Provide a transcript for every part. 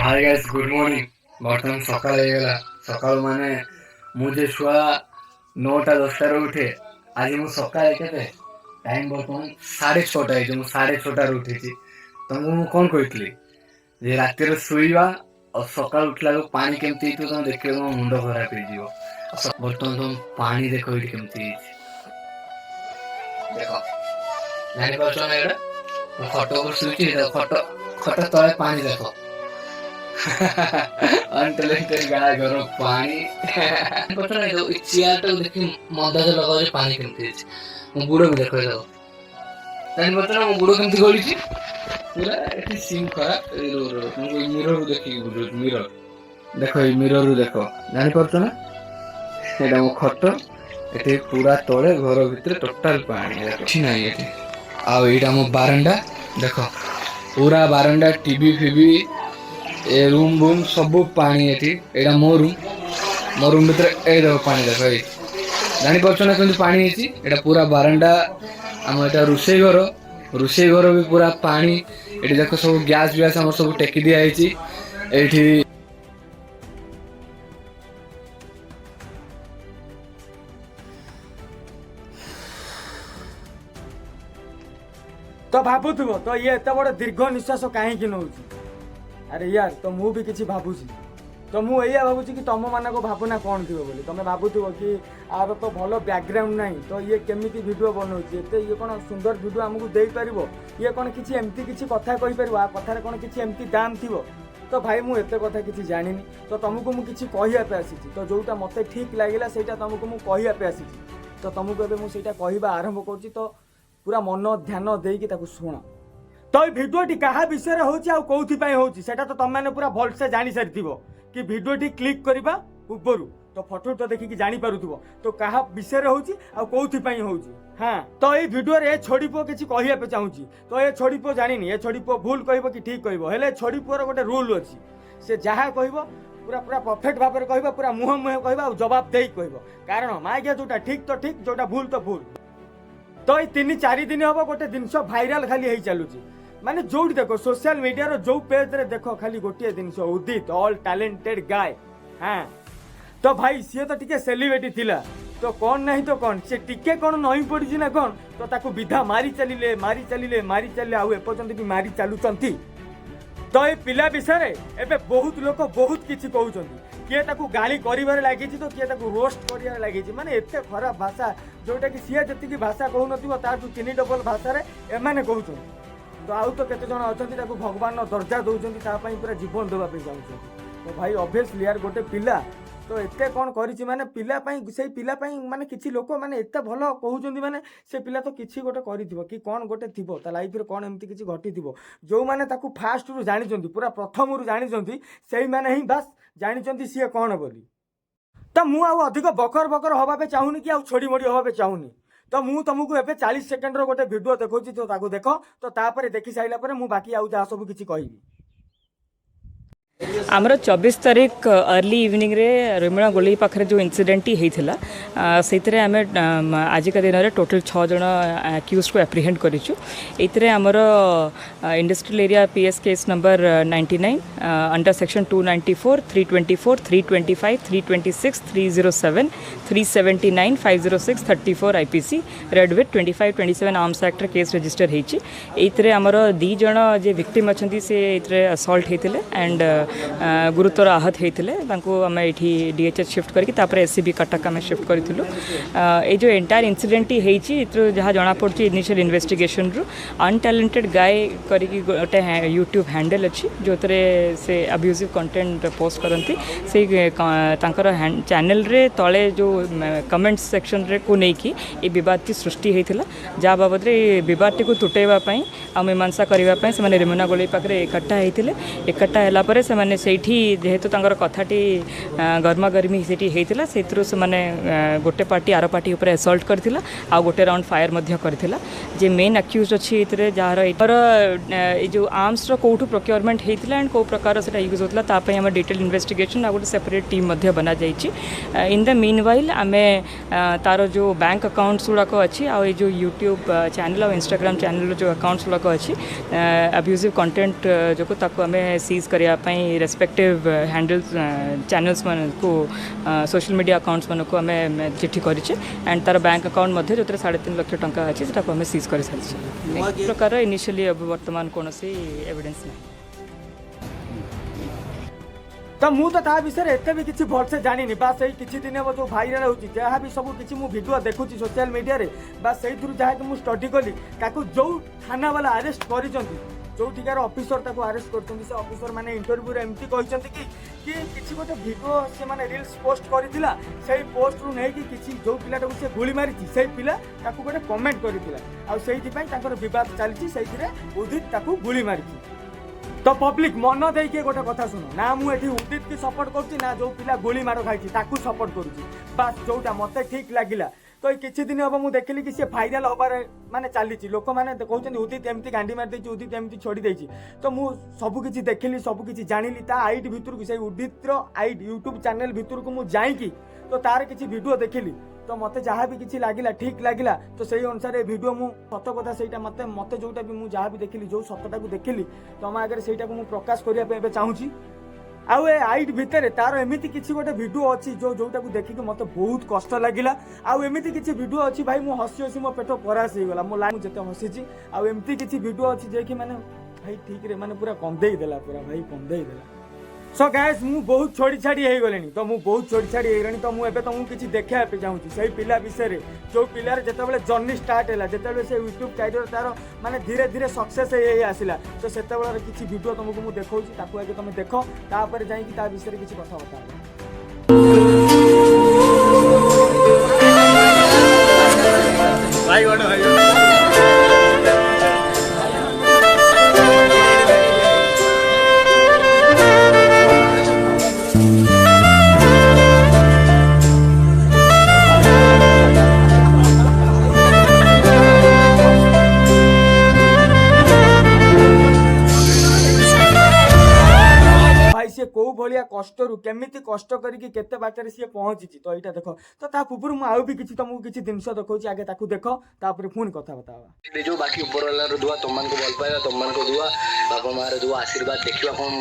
Hi guys good morning बर्तमान सकाळ ହେଇଗଲା ସକାଳ ମାନେ ମୁଁ ଯେ ଛୁଆ 9ଟା 10ଟାରେ ଉଠେ ଆଜି ମୁଁ ସକାଳେ କେତେ ଟାଇମ୍ ବର୍ତ୍ତମାନ 6:30 ହେଇଛି ମୁଁ 6:30ଟାରେ ଉଠିଛି ତମକୁ ମୁଁ କ'ଣ କହିଥିଲି ଯେ ରାତିରେ ଶୋଇବା ଆଉ ସକାଳୁ ଉଠିଲା ବେଳକୁ ପାଣି କେମିତି ହେଇଥିବ ତମେ ଦେଖିବ ତମ ମୁଣ୍ଡ ଖରାପ ହେଇଯିବ ବର୍ତ୍ତମାନ ତମ ପାଣି ଦେଖ ଏଇଠି କେମିତି ହେଇଛି ଦେଖ ଜାଣିପାରୁଛ ନା ଏଇଟା ମୁଁ ଖଟ ଉପରେ ଶୋଇଛି ଖଟ ଖଟ ତଳେ ପାଣି ଦେଖ अनटैलेंटेड गाय घर पानी पता नहीं तो चेयर तो देखि मंदा से लगा जे पानी केमती अछि मो बुड़ो भी देखो जाओ तनी पता ना मो बुड़ो केमती गली छी पूरा एठी सीन खरा मो मिरर देखि बुड़ो मिरर देखो ई मिरर देखो जानि परछ ना एटा मो खट एठी पूरा तळे घर भीतर टोटल पानी देखो छी नाही एठी आ एटा मो बारंडा देखो पूरा बारंडा टीवी फीवी ए रूम रूम सब पानी एठी एटा मो रूम भीतर ए देखो पानी देखो ए जानि परछ ना केमती पानी हेची एटा पूरा बारंडा हम एटा रुसई घर भी पूरा पानी एठी देखो सब गैस हम सब टेकी दिया हेची एठी तो भावुव तो ये एत बड़ दीर्घ निश्वास कहीं नौ अरे यार तो मु भी किसी भावुची तो मुझे या भावुची कि तुम मान भावना कौन थी बोली तुम भावुव कि आर तो भल बैकग्राउंड ना तो ये केमी भिड बनाऊे ये कौन सुंदर भिड आमको दे पार ये कौन किसी एमती किसी कथा कहीपर आ कथार कौन किसी एमती दाम थी तो भाई मुझे कथा किसी जानी तो तुमको मुझे कहवाप आसी तो जोटा मत ठीक लगे से तुमको मुझे कहवाप आसी तो तुमको एवं मुझे कहवा आरंभ कर तो पूरा मन ध्यान देकी शुण तो ये भिडियोटी क्या विषय होता तो तुम मैंने पूरा भलसे जानी सारी कि भिडियोटी क्लिक करवा ऊपर तो फोटो तो देखिकी जापर तो क्या विषय होपाई हो हाँ तो ये भिडियो ये छोड़ी पुओ किसी कहवाप चाहूँगी तो ये छोड़ी पुओ जानी ये छोड़ी पुओ भूल कह कि ठीक कहे छोड़ी पुओर गोटे रूल अच्छी से जहाँ कह पूरा पूरा परफेक्ट भाव में कह पूरा मुँह मुँह कह जवाब दे कह कारण माइया जोटा ठीक तो ठीक जोटा भूल तो भूल तो ये 3-4 दिन हम गोटे जिनस भाइराल खाली चलुची माने जो देखो सोशल मीडिया रो जो पेज रे देखो खाली गोटे जिनस उदित ऑल टैलेंटेड गाय हाँ तो भाई सी तो टिके सेलिब्रिटी थिला तो कौन नहीं तो कौन से टिके कौन नई पड़ी ना कौन तो ताकू विधा मारी चलिए आउ एपर्यंत भी मारी चलुचंती तो ये पिला विषय एबे बहुत लोक बहुत किछि कहउचंती किए ताकू गाली करिबारे लागि तो किए ताकू रोस्ट करिबारे लागि माने एते खराब भाषा जोटा कि सी जति भाषा कहू नथिबो ताठू 3 डबल भाषा रे एमाने कहउचंती तो आउ तो केते जण अछंती ताकू भगवान दर्जा दउचंती ता पई पूरा जीवन देबा पे चाहउचंती तो भाई ऑब्वियसली यार गोटे पिला तो एते कौन करिछि माने पिला पई से पिला पई माने किछि लोक माने एते भलो कहउचंती माने से पिला तो किछि गोटे करिथिबो कि कौन गोटे थिबो ता लाइफ रे कौन एमती किछि घटिथिबो जो माने ताकू फास्ट रु जानिचंती पूरा प्रथम रु जानिचंती सेही माने ही बस जानिचंती सिए कौन बोली तो मु आ अधिक बकर बकर हवा पे चाहूनी कि आ छोड़ी मोड़ी हवा पे चाहूनी तो मु तुमको एबे 40 सेकंड रो गोटे वीडियो देखौची तो ताको देखो तो तापर देखि साइला पर मु बाकी आउ जा सब किछि कहिबी आमर 24 तारीख अर्ली इवनिंग रे रेमुणा गोली पाखे जो इनसीडेंट होता से आम आजिका दिन में टोटल 6 जन एक्यूज को एप्रिहेंड करूँ आमर industrial area PS case number 99 under section 294 324 325 326 307 379 506 34 IPC red with 2527 arms act case register होती आमर 2 जन जे विक्टिम अच्छा से असल्ट होते एंड गुरुतर आहत होते आम ये डीएचएच शिफ्ट करके एससीबी कटक आम शिफ्ट करूँ ये जो एंटायर इनसीडेंट होती जहाँ जमापड़ी इनिशियल इन्वेस्टिगेशन रु अनटैलेंटेड गाय करके गोटे यूट्यूब हैंडल अच्छी जो से अब्यूजिव कंटेंट पोस्ट करती से चैनल रे तले जो कमेंट्स सेक्शन रे को लेकिन ये बद सृष्टि होता जहाँ बाबद बद को तुटेवाई आ मीमांसा करने से रेमुना गोली पाखे एकट्ठा होते एकट्ठा है से ସେଇଠି ଯେହେତୁ ତାଙ୍କର କଥାଟି ଗରମାଗରମି ସେଇଠି ହେଇଥିଲା ସେଇଥିରୁ ସେମାନେ ଗୋଟେ ପାର୍ଟି ଆର ପାର୍ଟି ଉପରେ ଏସଲ୍ଟ କରିଥିଲା ଆଉ ଗୋଟେ ରାଉଣ୍ଡ ଫାୟାର ମଧ୍ୟ କରିଥିଲା ଯେ ମେନ୍ ଆକ୍ୟୁଜ୍ ଅଛି ଏଥିରେ ଯାହାର ଏଇଥର ଏଇ ଯେଉଁ ଆର୍ମସର କେଉଁଠୁ ପ୍ରୋକ୍ୟୁରମେଣ୍ଟ ହେଇଥିଲା ଆଣ୍ଡ କେଉଁ ପ୍ରକାର ସେଇଟା ୟୁଜ୍ ହେଉଥିଲା ତା ପାଇଁ ଆମେ ଡିଟେଲ୍ ଇନଭେଷ୍ଟିଗେସନ୍ ଆଉ ଗୋଟେ ସେପାରେଟ୍ ଟିମ୍ ମଧ୍ୟ ବନାଯାଇଛି ଇନ୍ ଦ ମିନ୍ ୱାଇଲ୍ ଆମେ ତାର ଯେଉଁ ବ୍ୟାଙ୍କ ଆକାଉଣ୍ଟସ୍ ଗୁଡ଼ାକ ଅଛି ଆଉ ଏଇ ଯେଉଁ ୟୁଟ୍ୟୁବ୍ ଚ୍ୟାନେଲ୍ ଆଉ ଇନଷ୍ଟାଗ୍ରାମ ଚ୍ୟାନେଲ୍ର ଯେଉଁ ଆକାଉଣ୍ଟସ୍ ଗୁଡ଼ାକ ଅଛି ଆବ୍ୟୁଜିଭ୍ କଣ୍ଟେଣ୍ଟ ଯୋଗୁଁ ତାକୁ ଆମେ ସିଜ୍ କରିବା ପାଇଁ ରେସ୍ପେକ୍ଟିଭ୍ ହ୍ୟାଣ୍ଡେଲ୍ସ ଚ୍ୟାନେଲ୍ସ ମାନଙ୍କୁ ସୋସିଆଲ ମିଡ଼ିଆ ଆକାଉଣ୍ଟସ୍ ମାନଙ୍କୁ ଆମେ ଚିଠି କରିଛେ ଆଣ୍ଡ ତାର ବ୍ୟାଙ୍କ ଆକାଉଣ୍ଟ ମଧ୍ୟ ଯେଉଁଥିରେ 3.5 ଲକ୍ଷ ଟଙ୍କା ଅଛି ସେଟାକୁ ଆମେ ସିଜ୍ କରିସାରିଛେ ଏ ପ୍ରକାର ଇନିସିଆଲି ବର୍ତ୍ତମାନ କୌଣସି ଏଭିଡେନ୍ସ ନାହିଁ ତ ମୁଁ ତ ତା ବିଷୟରେ ଏତେ ବି କିଛି ଭଲସେ ଜାଣିନି ବା ସେଇ କିଛି ଦିନ ହେବ ଯେଉଁ ଭାଇରାଲ ହେଉଛି ଯାହା ବି ସବୁ କିଛି ମୁଁ ଭିଡ଼ିଓ ଦେଖୁଛି ସୋସିଆଲ ମିଡ଼ିଆରେ ବା ସେଇଥିରୁ ଯାହାକି ମୁଁ ଷ୍ଟଡି କଲି ତାକୁ ଯେଉଁ ଥାନାବାଲା ଆରେଷ୍ଟ କରିଛନ୍ତି ଯେଉଁଠିକାର ଅଫିସର ତାକୁ ଆରେଷ୍ଟ କରିଛନ୍ତି ସେ ଅଫିସର ମାନେ ଇଣ୍ଟରଭ୍ୟୁରେ ଏମିତି କହିଛନ୍ତି କି କିଛି ଗୋଟେ ଭିଡ଼ିଓ ସେମାନେ ରିଲ୍ସ ପୋଷ୍ଟ କରିଥିଲା ସେଇ ପୋଷ୍ଟରୁ ନେଇକି କିଛି ଯେଉଁ ପିଲାଟାକୁ ସେ ଗୁଳି ମାରିଛି ସେଇ ପିଲା ତାକୁ ଗୋଟେ କମେଣ୍ଟ କରିଥିଲା ଆଉ ସେଇଥିପାଇଁ ତାଙ୍କର ବିବାଦ ଚାଲିଛି ସେଇଥିରେ ଉଦିତ ତାକୁ ଗୁଳି ମାରିଛି ତ ପବ୍ଲିକ ମନ ଦେଇକି ଗୋଟେ କଥା ଶୁଣ ନା ମୁଁ ଏଠି ଉଦିତ କି ସପୋର୍ଟ କରୁଛି ନା ଯେଉଁ ପିଲା ଗୁଳି ମାଡ଼ ଖାଇଛି ତାକୁ ସପୋର୍ଟ କରୁଛି ବାସ୍ ଯେଉଁଟା ମୋତେ ଠିକ୍ ଲାଗିଲା ତ ଏଇ କିଛି ଦିନ ହେବ ମୁଁ ଦେଖିଲି କି ସେ ଭାଇରାଲ ହେବାରେ ମାନେ ଚାଲିଛି ଲୋକମାନେ କହୁଛନ୍ତି ଉଦିତ ଏମିତି ଗାଣ୍ଡି ମାରିଦେଇଛି ଉଦିତ ଏମିତି ଛଡ଼ି ଦେଇଛି ତ ମୁଁ ସବୁକିଛି ଦେଖିଲି ସବୁକିଛି ଜାଣିଲି ତା ଆଇଡି ଭିତରକୁ ସେଇ ଉଦିତର ଆଇଡି ୟୁଟ୍ୟୁବ୍ ଚ୍ୟାନେଲ୍ ଭିତରକୁ ମୁଁ ଯାଇକି ତ ତାର କିଛି ଭିଡ଼ିଓ ଦେଖିଲି ତ ମୋତେ ଯାହା ବି କିଛି ଲାଗିଲା ଠିକ୍ ଲାଗିଲା ତ ସେଇ ଅନୁସାରେ ଭିଡ଼ିଓ ମୁଁ ସତ କଥା ସେଇଟା ମୋତେ ଯେଉଁଟା ବି ମୁଁ ଯାହା ବି ଦେଖିଲି ଯେଉଁ ସତଟାକୁ ଦେଖିଲି ତମ ଆଗରେ ସେଇଟାକୁ ମୁଁ ପ୍ରକାଶ କରିବା ପାଇଁ ଏବେ ଚାହୁଁଛି ଆଉ ଏ ଆଇଡ୍ ଭିତରେ ତାର ଏମିତି କିଛି ଗୋଟେ ଭିଡ଼ିଓ ଅଛି ଯେଉଁଟାକୁ ଦେଖିକି ମୋତେ ବହୁତ କଷ୍ଟ ଲାଗିଲା ଆଉ ଏମିତି କିଛି ଭିଡ଼ିଓ ଅଛି ଭାଇ ମୁଁ ହସି ହସି ମୋ ପେଟ ପରାସ ହେଇଗଲା ମୋ ଲାଇନ୍ ଯେତେ ହସିଛି ଆଉ ଏମିତି କିଛି ଭିଡ଼ିଓ ଅଛି ଯିଏକି ମାନେ ଭାଇ ଠିକ୍ରେ ମାନେ ପୁରା କନ୍ଦେଇ ଦେଲା ପୁରା ଭାଇ କନ୍ଦେଇ ଦେଲା सो गाइस मु बहुत छोड़ी छाड़ी हो गले तो मु बहुत छोड़ी छाड़ी हो तो मुझे तुमको किसी देखा चाहूँगी से पिला विषय जो पिलार जिते जर्नी स्टार्ट है जिते से यूट्यूब कैरियर तार माने धीरे धीरे सक्सेस आसला तो से किसी वीडियो तुमको मुझे देखा आगे तुम देख तापर जाकि विषय किसी कथबार्ता कौ भाया कष्ट केमिति कष्ट करके केते बाटर सी पहुंची तो यहाँ देख तो ता पूर्व मुझे आउ भी किसी तुमको किसी जिनस देखा आगे ताकू देख तापर पुणी कथा बतावा जो बाकी ऊपर वाला दुआ तुम को भल पाइबा तुम को दुआ बापा मार दुआ आशीर्वाद देखा कौन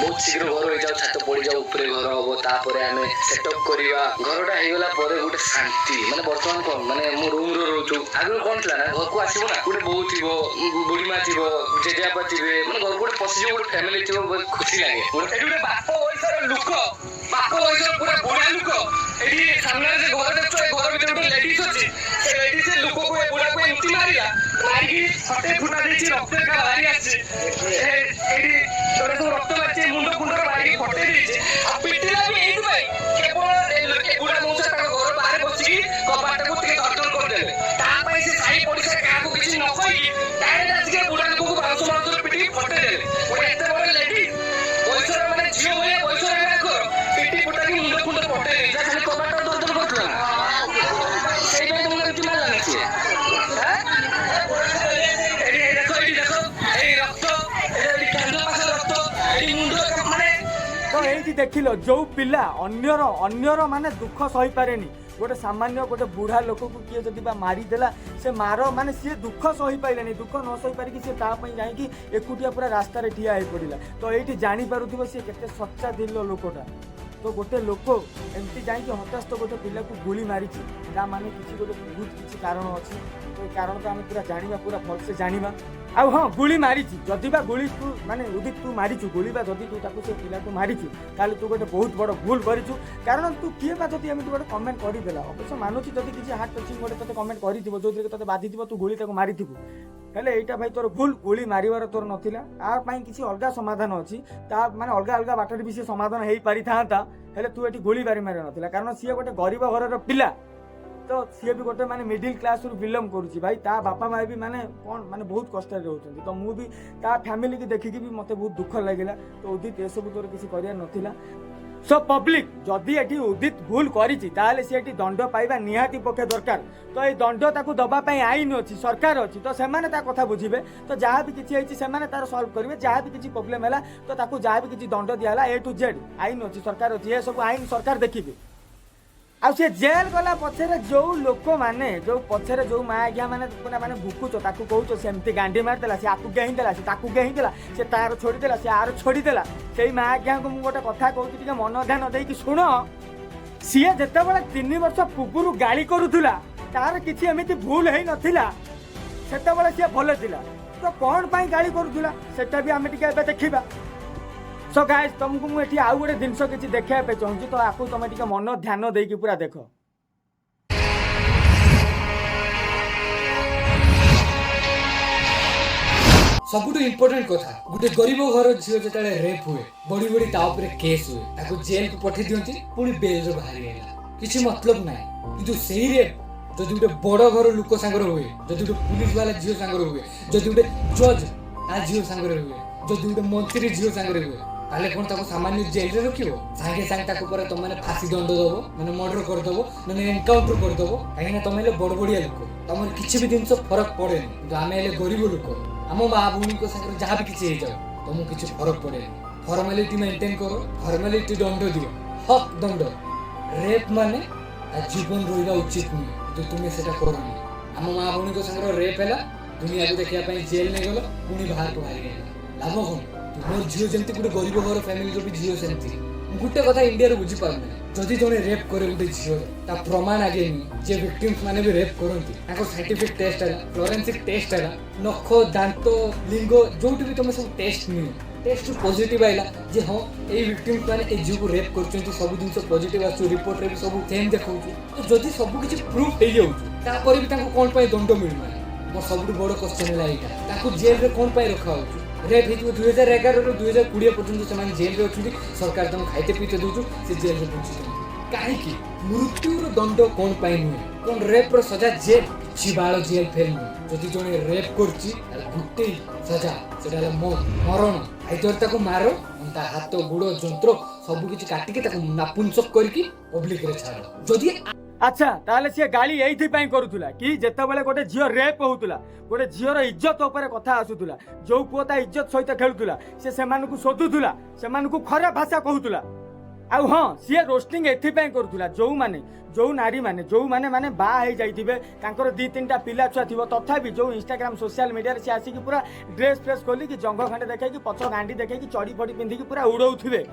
बहुत शीघ्र घर हो जाओ छात पड़ जाओ ऊपर घर हम तापर आम सेटअप करवा घरटा होगला गोटे शांति माने बर्तमान कौन माने मो रूम रो रोचु आगे कौन था ना घर को आसब ना गोटे बो थी बुढ़ीमा थी जेजेपा थे मैं घर गोटे पशिज गोटे फैमिली थी बहुत खुशी लगे गोटे बाप वयसर लुक बाप वयसर पूरा बुढ़ा लुक ये सामने से घर देख घर भर गोटे लेडीज अच्छी से लेडीज लुक को बुढ़ा को एमती मारा मारिकी फटे फुटा देती रक्त का बाहरी आसी रक्त बाहरी मुंड फुंड मारिकी फटे देती पिटिला भी यही केवल बुढ़ा मौसा घर बाहर बसिकी कबाट को गर्दन करदेले से साई पड़ोसा क्या किसी न कही डायरेक्ट आसिक बुढ़ा लोक को बाउंस माउंस पिटिकी फटे देले गोटे एत बड़ लेडीज वयसर माने झील भाई वयसर पिटी फुटा की मुंड फुंड फटे खाली कबाट दर्दन करता से तुमको एमती मारा सी तो ये देख लो जो पिला अन्यर माने दुख सही पारे गोटे सामान्य गोटे बुढ़ा लोक को किए जदि मारिदेला से मार माने सी दुख सही पाइलानी दुख न सही पारिकी सी जाकि एकुटिया पूरा रास्तार ठिया हो पड़ा तो ये जानीपु सी केते सच्चा दिल लोकटा तो गोटे लोक एमती जाकि हठात तो गोटे पिला को गुली मारी माने किसी गोटे बहुत किसी कारण अच्छी तो कारण तो आम पूरा जाना पूरा भलसे जाना आउ हाँ गुली मारी जदि गुली तू माने उदित तू मारिचु गुली जदि तू ताको से पिला को मारिचु ताले तू गोटे बहुत बड़ भूल करिचु कारण तू किए बा जदि एमती गोटे कमेंट करदेला अवश्य मानुची जदि किसी हार्ट टचिंग गोटे तोते कमेंट करिथिबो जो तोते बाधिथिबो तू गुली ताको मारिथिबु हेले एटा भाई तोर भूल गुली मारिवार तोर नथिला आ पई किसी अलगा समाधान अछि ता माने अलगा अलगा बाटर भी से समाधान हेई पारि थांता हेले तू एटी गुली बारी मारि नथिला कारण सी गोटे गरीब घरर पिला तो सी भी गोटे माने मिडिल क्लास रु बिलंग करुच्ची भाई ता बापा माँ भी माने कौन माने बहुत कष्ट रोचंती तो मु भी ता फैमिली की देखिकी भी मते बहुत दुख लगिला तो उदित ए सब तोर किसी करिया नथिला सो पब्लिक जदि एठी उदित भूल करिछि ताले से एठी दंड पाइबा निहाती पक्षे दरकार तो ये दंड ताकू दबा पई आईन अछि सरकार अछि तो से माने ता कथा बुझिबे तो जहाँ भी किछि हेछि से माने तार सॉल्व करिवे जहाँ भी किछि प्रॉब्लम हैला तो ताकू जहाँ भी किछि दंड दियाला ए टू जेड आईन अछि सरकार अछि ए सब आईन सरकार देखिबे आ से जेल गला पछरे जो लोक माने जो पछरे जो माँ आज्ञा माने पूरा माने भुकुच ताकू कहूच सेमती गांडी मारदेला से आकू गेही देला से ताकू गेही देला से तार छोड़ी देला से आर छोड़ी देला सेई माँ आज्ञा को मु गोटे कथा कहूची टिके मन ध्यान देकी सुन सीए जेतेबेले 3 वर्ष पूर्व गाली करूथुला तार किछि एमिति भूल हेई नथिला सेतेबेले से भले थिला तो कोन पई गाली करूथुला सेटा भी आमे टिके एबे देखिबा सो गाइस तुमको मु एठी आउ गोटे जिनस किछि देखा पे चाहूची तो आकू तुम टिके मन ध्यान देकी पूरा देखो सबुठु इम्पोर्टेंट कथा गोटे गरीब घर झील जो रेप हुए बड़ी बड़ी ता ऊपर केस हुए ताको जेल को पठे दियंती पुणी बेल रो बाहरी आइला किछि मतलब नाही किंतु सेही रेप जदि गोटे बड़ घर लोक सांगर हुए जदि गोटे पुलिस वाला झील सांगर हुए जदि गोटे जज ता झील सांगर हुए जदि गोटे मंत्री झील सांगर हुए ताले कोन ताको सामान्य जेल रे रखिबो सागे सागे ताको पर तुम माने फांसी दंड दबो माने मर्डर कर दबो माने एनकाउंटर कर दबो काहे तुम ले बड़ बड़िया लोक तुम किछि भी जिंस फरक पड़े किंतु आमे ले गरीब लोक आम माँ भूमि को सागर जहाँ भी किसी जाओ तुमको किसी फरक पड़े फॉर्मालिटी मेंटेन करो फॉर्मालिटी दंड दियो हक दंड रेप माने जीवन रहा उचित नुहे तो तुम्हें सेटा करनी आम माँ भूमि को सागर रेप है दुनिया को देखा जेल नहीं गल पुणी बाहर को बाहर लाभ कौन तुम झील जमी गोटे गरीब घर फैमिली भी झील सेमती गोटे कथा इंडिया बुझी पारना जदि जड़े रेप करे गोटे झील ता प्रमाण आगे जे विक्टिम्स माने भी रेप करती साइंटिफिक टेस्ट है फ्लोरेंसिक टेस्ट है नख दांत लिंग जो भी तुम सब टेस्ट नि टेस्ट पॉजिटिव आइला जे हाँ ये विक्टिम्स माने ए झील को रेप करछंती सब दिन पॉजिटिव आसु रिपोर्ट रे भी सब सेम देखाउछु तो जदि सब किछि प्रूफ हे जाउछु तापर भी ताको कोन पय दंड मिलना मोर सबुठ बड़ क्वेश्चन है एटा ताको जेल रे कोन पय रखा होछु रेप हेतु 2011 ରୁ 2020 पर्यंत से जेल रे अछंती सरकार तुम खाइते पीते दउछु से जेल रे पहुंची काहे की मृत्युर दंड कोन पाई नुहे कोन रेप रो सजा जेल छिबाळ जेल फेल नुहे जदि जणे रेप करछि गुटे सजा सेटा मरण आइदर ताको मारो ता हाथ गुड़ जंत्र सब किछि काटी के ताको नापुंसक करके पब्लिक रे छाड़ जदि अच्छा ताले से गाली एइथि पई करूथुला कि जेतेबेले गोटे झियो रेप होउतुला गोटे झियोर इज्जत ऊपर कथा आसुतुला जो पुओ ता इज्जत सहित खेलुतुला से सेमानकु सोदुतुला सेमानकु खराब भाषा कहूतुला आउ हाँ सी रोस्टिंग एथपाई करूला जो नारी माने जो माने बाहा हो जाइए तांकर 2-3टा पिला छुआ थी तथापि जो इंस्टाग्राम सोशल मीडिया से आसिक पूरा ड्रेस फ्रेस खोल कि जंग खंडे देखी पछ गांडी देखी चढ़ी फड़ी पिंधिकी पूरा उड़ौथे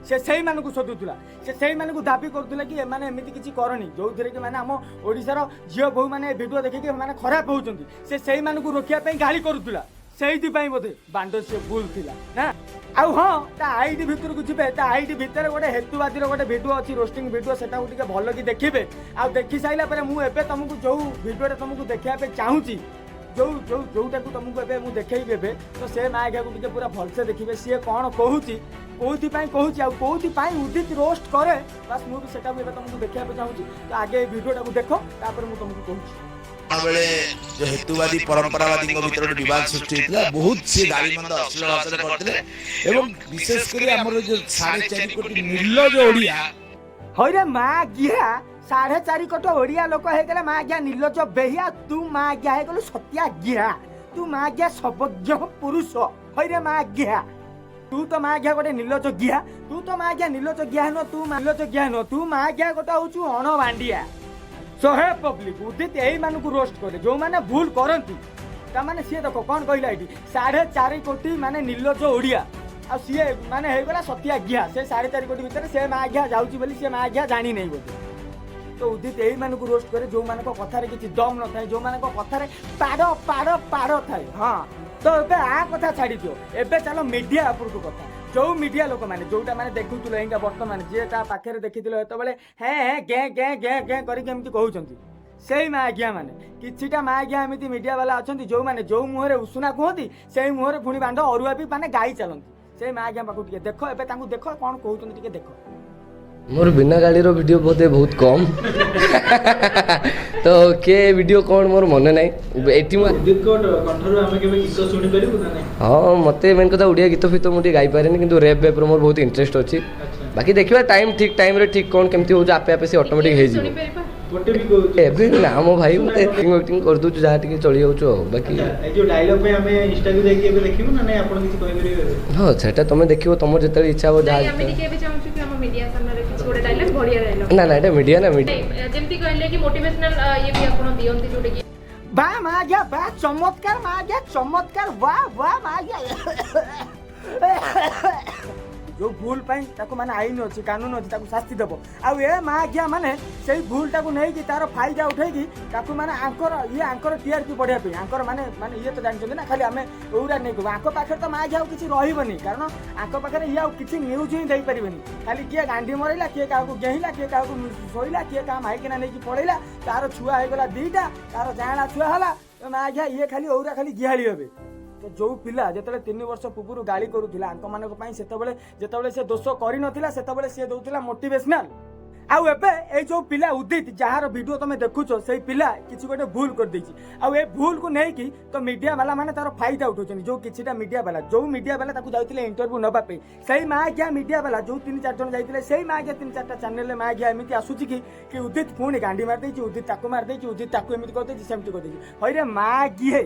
से मानू सोधुला से मानू दाबी करुला कि एमाने एमती किसी करनी जो थे कि आम ओडिशार झील बोहू मैंने भिडियो देखिए खराब होती से मानू रोकिया गाली करुला से बोधे बांड से भूल थिला ना आउ हाँ ता आईडी भितर को जीवे ता आईडी भितर गोटे हेतुवादी गोटे भिडियो अच्छी रोस्टिंग भिडियो सेटा को भल कि देखिए आ देखी साइला परे मु एबे तुमको जो भिडियो तुमको देखा चाहूँगी जो जो जोटा को तुमको एबे मु देखैबे एबे तो से माँ आगे को पूरा भलसे देखिए सी कौन कहूँ कौन आ कौन उदित रोस्ट करे बस मुझे सेटा तुमको देखा चाहूँगी तो आगे भिडियोटा को देख तापर मुझे तुमको कहूँ बेले जो हेतुवादी परंपरावादी भीतर विवाद सृष्टि होता बहुत सी गाली मंद अश्लील भाषा करते एवं विशेष कर हमर जो 4.5 कोटी निर्लज ओडिया हइरे माँ गिया 4.5 कोटी ओडिया लोक हे गेले माँ गिया निर्लज बेहिया तू माँ गिया हे गेलु सत्या गिया तू माँ गिया सर्वज्ञ पुरुष हइरे माँ गिया तू तो माँ गिया गोटे निर्लज गिया तू तो माँ गिया निर्लज गिया न तू निर्लज गिया न तू माँ गिया गोटे होचु अण बांडिया सो हे पब्लिक उदित यही मानक रोस्ट करे जो माने भूल करती ताने सी देख कौन कहला ये 4.5 कोटी माने निर्लज ओडिया आ सी माने हो गला सत्या गिया से 4.5 कोटी भितर से माँ गिया जाऊँगी बोली से माँ गिया जानी नहीं बोलते तो उदित यही मानक रोस्ट करे जो मान कथार किसी दम न थाए जो मान कथार पाड़ पाड़ पाड़ थाए हाँ तो एबे आ कथा छाड़ी दियो एबे चलो मीडिया उपर को कथा जो मीडिया लोक मैंने जोटा मैंने देखुल एंगा बर्तमान जी पाखे देखी हेतु हें गें गें गें गें करके कहते से माँ आज्ञा मैंने किछिटा माँ आज्ञा एमती मीडिया वाला अच्छा जो मैंने जो मुहर उषुना कहती से मुहर पुणी बांध अरुआ भी मैंने गाई चलती से माँ आज्ञा पाक देख ए देख कौन कहते देख मोर बिना गाड़ी रो वीडियो बोधे बहुत कम तो के वीडियो कौन मोर मन ना एटी हाँ मत मेन कथा ओडिया गीत फित मुझे गाई पारे कि रेप वेप मोर बहुत इंटरेस्ट अच्छी बाकी देखिए टाइम ठीक ठीक कौन केमती हो आपे आपे से ऑटोमेटिक हो एबे ना मो भाई मते एक्टिंग कर दउ जहा टिके चली जाउछो बाकी ए जो डायलॉग पे हमें इंस्टा भी देखि एबे देखिबो ना नै आपण किछि कहि परिबे हां सेटा तमे देखिबो तमर जतले इच्छा हो जहा हमें टिके भी चाहू कि हम मीडिया सामने रे किछि गोटे डायलॉग बढ़िया डायलॉग ना एटा मीडिया ना मीडिया जेमति कहले कि मोटिवेशनल ये भी आपण दियंती जोटे कि बा मा गया बा चमत्कार मा गया चमत्कार वाह मा गया जो भूल पाई ताको माने आईन अछि कानून अछि ताको शास्ति देबो आ ए मा गया माने सेही भूल ताको नै कि तार फायदा उठै कि ताको माने आंकर टीआरपी बढ़िया पे आंकर माने ये तो जानि छथि ना खाली हमें ओरा नै को आंको पाखर तो मा गया किछि रहिबनी कारण आंको पाखर या किछि न्यूज ही देई परिबनी खाली किए गांडी मरैला किए काको गेहिला किए काको सोइला किए का माइकिना नै कि पळैला तार छुआ हे गेला दीटा तार जाणा छुआ हला मा गया ये खाली ओरा खाली गिहाली होबे तो जो पिला जेतले 3 वर्ष पूर्व गाली करूथिला आंक मानक पई सेतबेले जेतबेले से दोष करि नथिला सेतबेले से दउथिला मोटिवेशनल आउ एबे ए जो पिला उदित जहार वीडियो तमे देखुछो सेही पिला किछि गोटे भूल कर देछि आउ ए भूल को नै कि तो मीडिया वाला माने तार फायदा उठौछन जो किछिटा मीडिया वाला जो मीडिया वाला ताकू जाउथिले इंटरव्यू नबा पे सेही मा गया मीडिया वाला जो 3-4 जन जाइथिले सेही मा गया 3-4टा चैनल मा गया एमिति आसुछि कि उदित पुणी गांडी मार देछि उदित ताकू मार देछि उदित ताकू एमिति कर देछि सेमति कर देछि हइरे मा गिहे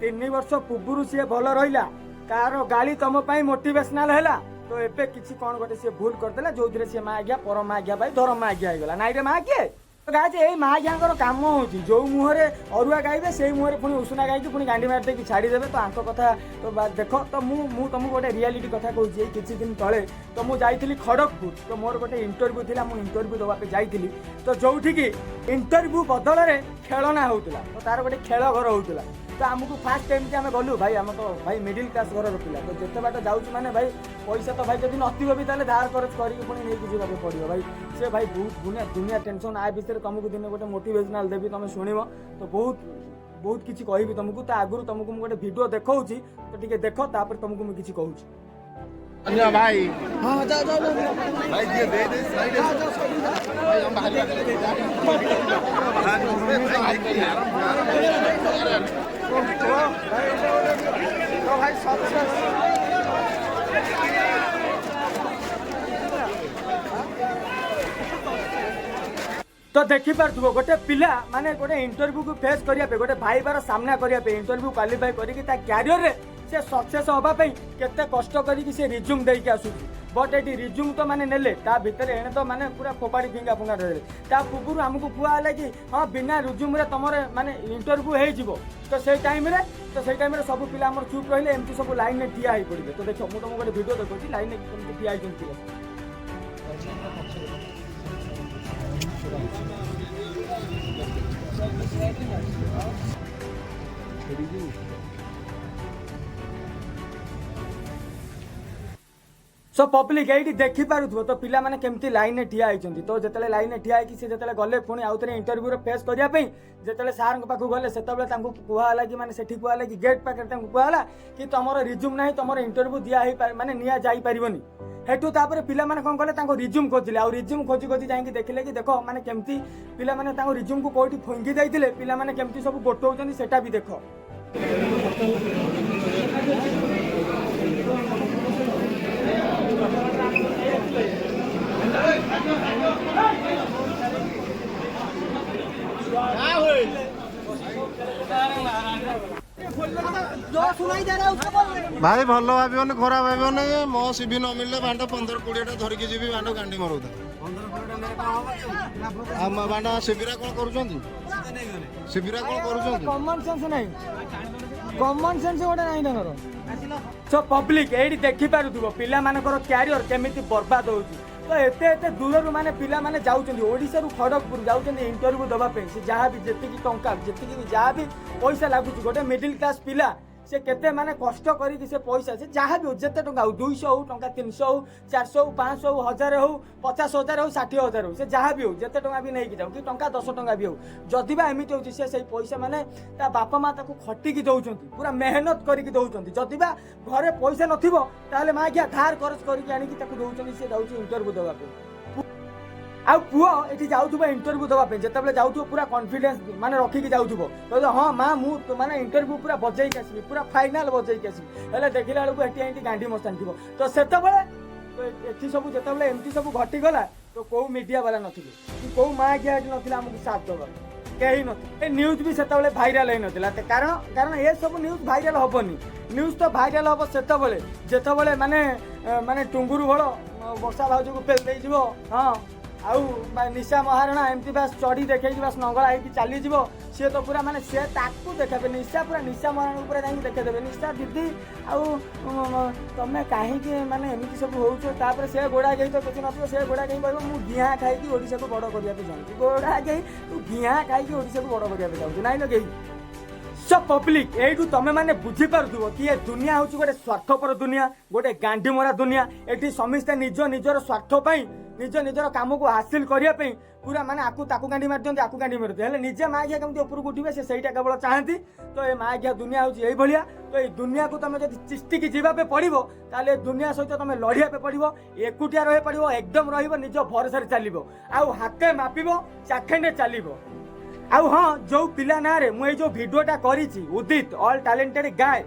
3 वर्ष पूर्व सी भल रहा कार गाड़ी तुम मोटिवेशनल है तो एबे किसी कौन गोटे सी भूल करदेला जो सी माँ आज्ञा पर माँ आज्ञा भाई धर्म माँ आज्ञा होगा नाई रे माँ किए गाजे ये माँ आज्ञा काम होची जो मुहरे अरुआ गाइबे से मुहरे पुणी उषुना गायकी पुणी गांडी मार देकी छाड़ीदेवे तो आंक कथा तो देख तो मु तुमको गोटे रियलिटी कथा कहूँ किसी दिन तले तो मुझे जाइली खड़गपुर तो मोर गोटे इंटरव्यू थी मुझे इंटरव्यू देवाई जाइली तो जो इंटरव्यू बदल में खेलना होता तो तार गोटे खेल घर होता तो आमको फास्ट टाइम आम गलु भाई आम तो भाई मिडिल क्लास घर पिला तो जिते बाट जाऊँ मैंने भाई पैसा तो भाई जब नथिबो भी ताले धार खर्च करके पुणी नहीं जावाक पड़ो भाई से भाई बहुत दुनिया टेंशन आ विषय तुमको दिन गोटे मोटिवेशनल देवी तुम शुणव तो बहुत किसी कहबी तुमको तो आगुरी तुमको मुझे गोटे वीडियो देखौछि तो टिके देख तापर तुमको मुझे किसी कहूँ भाई हाँ जाओ भाई दे दे साइड भाई हम भाई तो देखी पार्थो गोटे पिला माने गोटे इंटरव्यू को फेस करिया पे गोटे भाई बार सामना करिया पे इंटरव्यू क्वालिफाई करिके ता कैरियर रे से सक्सेस होबा पे केते कष्ट करिके से रिज्यूम देई के आसु बट एटी रिज्यूम तो माने नेले ता भीतर एने तो माने पूरा फोपाड़ी फिंगा फुंगा देले ता पूर्व हमको कुआ हला कि हां बिना रिज्यूम रे तमरे माने इंटरव्यू हे जिवो तो से टाइम रे सब पिला हमर चुप रहिले एमती सब लाइन में ठिया हे पड़िबे तो देखो मु तुमको गोटे वीडियो देखौची लाइन में केमती ठिया हे जंती सो पब्लिक ये देखी पारुथबो तो पिला माने केमती लाइन में ठिया होइचंती तो जतले लाइन में ठिया है कि से जतले गले पुणी आउतरे इंटरव्यू रे फेस करिया पे जतले सार पाखु गले सेतबले तांको कुहा हला कि माने सेठी कुहा हला कि गेट पाखे तांको कुहा हला कि तमरो रिज्यूम नाही तमरो इंटरव्यू दिया है माने निया जाई परिबनी हेतु तापर पिला माने कोन कले तांको रिज्यूम खोजिले आ रिज्यूम खोजी जाई देखिले कि देखो माने केमती पिला माने तांको रिज्यूम को कोठी फंगी जाइतिले पिला माने केमती सब गोटौचंती सेटा भी देखो भाई भल भावन खराब भावन मो सीवी न मिलले बांड 15-20 धरिकी जी बांड गांडी मरुता बांड शिविरा कौन करुँच शिविरा कौन करुँच कॉमन सेंस नहीं कॉमन सेंस गोटे नहीं तमर सो पब्लिक ये देखी पारुथबो पिला मानकर कैरियर केमिति बर्बाद होउची तो एते दूर माने पिला माने जाउचंदी ओडिसा रु खड़गपुर जाउचंदी इंटरव्यू दबा पे से जहाँ भी जेतिकी टंका जेतिकी भी जहाँ भी पैसा लागुची गोटे मिडिल क्लास पिला से केते माने कष्ट करी से पैसा से जहाँ भी जेते टंका 200 हो टंका 300 हो 400 हो 500 हो 1000 हो 50,000 हो 60,000 हो से जहाँ भी हो जेते टंका भी नहीं जाऊ कि टंका 10 टंका भी हो जदि बा एमिति होची से पैसा माने ता बापा माँ ताको खटिकी दउचंती पूरा मेहनत करिकी दउचंती जदि बा घरे पैसा नथिबो ताले माँ क्या धार खर्च करिकी आनिकी ताको दउचंती से जाउची इंटरव्यू देबा पे ଆଉ ପୁଅ ଏଠି ଯାଉଥିବ ଇଣ୍ଟରଭ୍ୟୁ ଦେବା ପାଇଁ, ଯେତେବେଳେ ଯାଉଥିବ ପୁରା କନଫିଡେନ୍ସ ମାନେ ରଖିକି ଯାଉଥିବ, କହିବ ହଁ ମା ମୁଁ ମାନେ ଇଣ୍ଟରଭ୍ୟୁ ପୁରା ବଜେଇକି ଆସିବି, ପୁରା ଫାଇନାଲ ବଜେଇକି ଆସିବି, ହେଲେ ଦେଖିଲା ବେଳକୁ ଏଠି ଏଠି ଗାଣ୍ଡି ମସ୍ତାନି ଥିବ। ତ ସେତେବେଳେ ଏଠି ସବୁ ଯେତେବେଳେ ଏମିତି ସବୁ ଘଟିଗଲା ତ କୋଉ ମିଡିଆ ବାଲା ନଥିଲେ କି କୋଉ ମା ଆଜ୍ଞା ଏଠି ନଥିଲା ଆମକୁ ସାଥ ଦେବା, କେହି ନଥିଲେ। ଏ ନ୍ୟୁଜ୍ ବି ସେତେବେଳେ ଭାଇରାଲ ହେଇନଥିଲା, କାରଣ ଏ ସବୁ ନ୍ୟୁଜ୍ ଭାଇରାଲ ହବନି। ନ୍ୟୁଜ୍ ତ ଭାଇରାଲ ହବ ସେତେବେଳେ ଯେତେବେଳେ ମାନେ ଟୁଙ୍ଗୁରୁ ଭଳ ବର୍ଷା ଭାଉଜକୁ ପେଲି ଦେଇଯିବ, ହଁ ଆଉ ନିଶା ମହାରଣା ଏମିତି ବାସ୍ ଚଢ଼ି ଦେଖେଇକି ବାସ୍ ନଙ୍ଗଳା ହେଇକି ଚାଲିଯିବ, ସିଏ ତ ପୁରା ମାନେ ସେ ତାକୁ ଦେଖେଇବେ, ନିଶା ପୁରା ନିଶା ମହାରଣା ଉପରେ ଯାଇକି ଦେଖେଇଦେବେ, ନିଶା ଦିଦି ଆଉ ତମେ କାହିଁକି ମାନେ ଏମିତି ସବୁ ହଉଛ। ତାପରେ ସେ ଗୋଡ଼ା ଗେଇ ତ କିଛି ନଥିବ, ସେ ଗୋଡ଼ା ଗେଇ କହିବ ମୁଁ ଗିଆଁ ଖାଇକି ଓଡ଼ିଶାକୁ ବଡ଼ କରିବାକୁ ଚାହୁଁଛି। ଗୋଡ଼ା ଗେଇ ତୁ ଗିଆଁ ଖାଇକି ଓଡ଼ିଶାକୁ ବଡ଼ କରିବାକୁ ଚାହୁଁଛୁ, ନାଇଁ ଗେଇ। ସ ପବ୍ଲିକ ଏଇଠୁ ତମେ ମାନେ ବୁଝିପାରୁଥିବ କି ଏ ଦୁନିଆ ହେଉଛି ଗୋଟେ ସ୍ୱାର୍ଥପର ଦୁନିଆ, ଗୋଟେ ଗାଣ୍ଡିମରା ଦୁନିଆ। ଏଠି ସମସ୍ତେ ନିଜର ସ୍ୱାର୍ଥ ପାଇଁ ନିଜର କାମକୁ ହାସିଲ କରିବା ପାଇଁ ପୁରା ମାନେ ତାକୁ ଗାଣ୍ଡି ମାରି ଦିଅନ୍ତି, ଆକୁ ଗାଣ୍ଡି ମାରି ଦିଅନ୍ତି, ହେଲେ ନିଜେ ମା ଆଜ୍ଞା କେମିତି ଉପରକୁ ଉଠିବେ ସେ ସେଇଟା କେବଳ ଚାହାନ୍ତି। ତ ଏ ମା ଆଜ୍ଞା ଦୁନିଆ ହେଉଛି ଏଇଭଳିଆ। ତ ଏଇ ଦୁନିଆକୁ ତମେ ଯଦି ଚିଷ୍ଟିକି ଯିବା ପାଇଁ ପଡ଼ିବ ତାହେଲେ ଏ ଦୁନିଆ ସହିତ ତମେ ଲଢ଼ିବା ପାଇଁ ପଡ଼ିବ, ଏକୁଟିଆ ରହି ପଡ଼ିବ, ଏକଦମ ରହିବ, ନିଜ ଭରସାରେ ଚାଲିବ, ଆଉ ହାତେ ମାପିବ, ଚାଖେଣ୍ଡେ ଚାଲିବ। ଆଉ ହଁ ଯୋଉ ପିଲା ନାଁରେ ମୁଁ ଏଇ ଯୋଉ ଭିଡ଼ିଓଟା କରିଛି ଉଦିତ ଅଲ୍ ଟ୍ୟାଲେଣ୍ଟେଡ୍ ଗାଏ,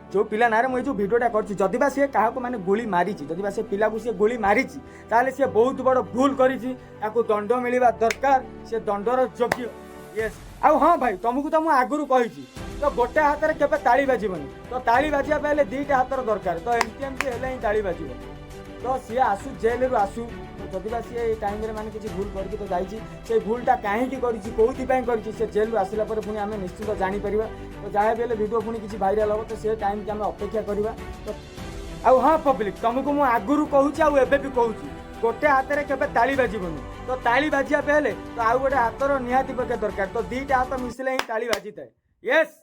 जो पिला ना मुझे जो भिडियोटा कर जदि बा सी क्या मैंने गुली मारी, जदि बा से पिला को सी गुली मारी ताले सी बहुत बड़ भूल करी, दंड मिलवा दरकार, से दंडर योग्य। यस आ हाँ भाई तुमको तो मुझे आगुरी कही तो गोटे हाथ में केवे ताली बाजबनी, तो ताली बाजिया पहले दीटा हाथर दरकार, तो एमती हेले ही ताली बाजिब। तो सी आसू जेल रू आसू, जदि बा सी टाइम माने किसी भूल करके तो जाइए, से भूलटा कहीं कौन से जेल रू आसला पुणी आम निश्चित जापर। तो जहाँ भी वीडियो पुणी किसी भाइराल हम तो से टाइम की आम अपेक्षा करवा। तो आउ हाँ पब्लिक तुमको मुझे आगुरी कहूँ आउ एबे भी कहूँ गोटे हाथ में केवे ताली बाजबनी, तो ताली बाजिया पहले तो आउ गोटे हाथर निहाती पके दरकार, तो दीटा हाथ मिसले ही ताली बाजी थाए। यस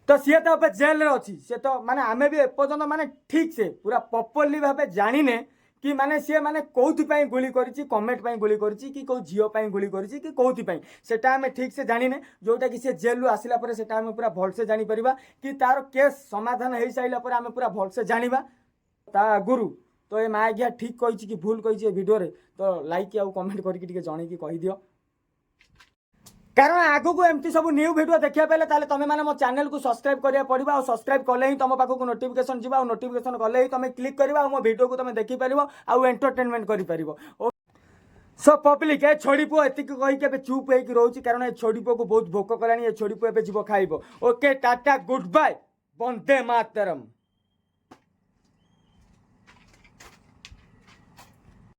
तो सी तो अब जेल रे अच्छी, सी तो माने आमे भी एपर्यंत माने ठीक से पूरा प्रॉपर्ली भाव जानिने कि माने सी माने कौथि गुली करिछि, कमेंट पई गुली करिछि कि कौ झियो पई गुली करिछि कि कौथि पई, सेटा हमें ठीक से जानिने, जोटा कि सी जेल रु आसिला परे सेटा हमें पूरा भल से जानि परिबा कि तार केस समाधान हो साइला परे हमें पूरा भल से जानिबा ता गुरु। तो ये माँ आज्ञा ठीक कही कि भूल कही वीडियो रे, तो लाइक आउ कमेंट करके जन की कही दियो, कारण आगु को एमती सब न्यू वीडियो देखिया पहले ताले तमे माने मो चैनल को सब्सक्राइब करिया पड़िबा, और सब्सक्राइब कले ही तुम पाखक नोटिफिकेशन जीवा, और नोटिफिकेशन कले ही तुम क्लिक करबा, और मो वीडियो को तुम देखि परिबो आ एंटरटेनमेंट करि परिबो। सो पब्लिक ए छोड़ी पुओ एतिक कही के चुप होइक रहउची, कारण ए छोड़ी पुओ को बहुत भोक कलानी, ए छोड़ी पुओ एबे जीवो खाइबो। Okay tata good bye, Vande Mataram.